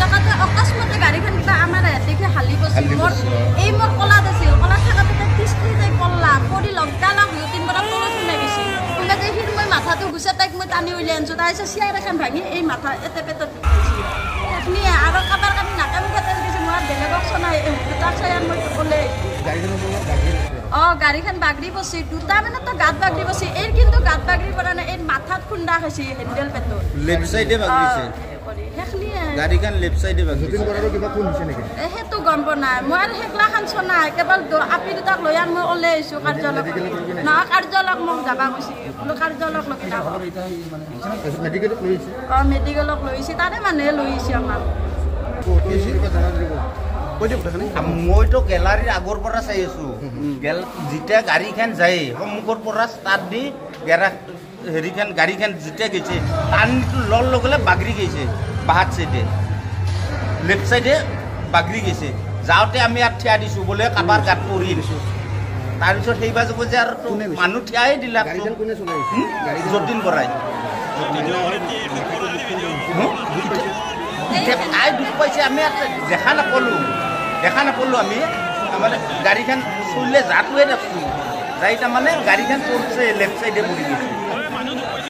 জায়গাতে অকস্মাতে গাড়ীখন কিবা আমাৰ দেখি হালি গৈছিল মোৰ কলাত আছিল কলাত থাকাতে কিস্তি যাই পল্লা পৰি লগালগ দুই-তিন বছৰ তলত সোমাই গৈছিল কোনোবা যে সি মই মাথাটো গুচাই তাইক মই টানি উলিয়াই আনিছোঁ তাৰপিছত চিয়াৰ এখন ভাঙি এই মাথা এতে পেটত দুখাইছিল সেইখিনি আৰু কাবাৰ কানি নাকামি খেতাই গৈছে মই বেলেগক চনাই দুটাক চাই মই ক'লে গাড়ীখন বাগৰি পৰছি দুটা মানে তো গাত বাগৰি পৰছি এই কিন্তু গাত বাগৰি পৰা নাই এই মাথাত খুন্দা খাইছে হেণ্ডেল পেটত লেফট সাইডে বাগৰিছে গাড়ীখন লেফট সাইডে বাগৰিছে যতীন বৰাৰ কিবা কোন হৈছে নেকি সেইটো গম পোৱা নাই মই আৰু সেইগিলাখান চনা কেৱল আপি দুটাক লৈ আন মই ওলাই আহিছোঁ কাৰ্যালয় নহয় কাৰ্যালয়ক মোক যাব কৈছে বোলো কাৰ্যালয়ক লৈ কিনা মেডিকেলত লৈ আহিছে মেডিকেলক লৈ আহিছে তাৰে মানুহে লৈ আহিছে আমাক মইতো গেলাৰীৰ আগৰ পৰা চাই আছো যেতিয়া গাড়ীখন যায় সন্মুখৰ পৰা ষ্টাৰ্ট দি গাড়ীখন যেতিয়া গৈছে টাৰ্ণটো লোৱাৰ লগে লগে বাগৰি গৈছে বাহাত চাইডে লেফ্ট চাইডে বাগৰি গৈছে যাওঁতে আমি ইয়াত থিয়া দিছোঁ বোলে কাৰোবাৰ গাত পৰি তাৰপিছত সেই বাজু যে আৰু মানুহ থিয়াই দিলাক যতীন বৰাই আই দুখ পাইছে আমি দেখা নাপালোঁ আমি মানে গাড়ীখন চলিলে যাটোৱে দেখোঁ যাই তাৰমানে গাড়ীখন পৰিছে লেফ্ট চাইডে পৰি গৈছে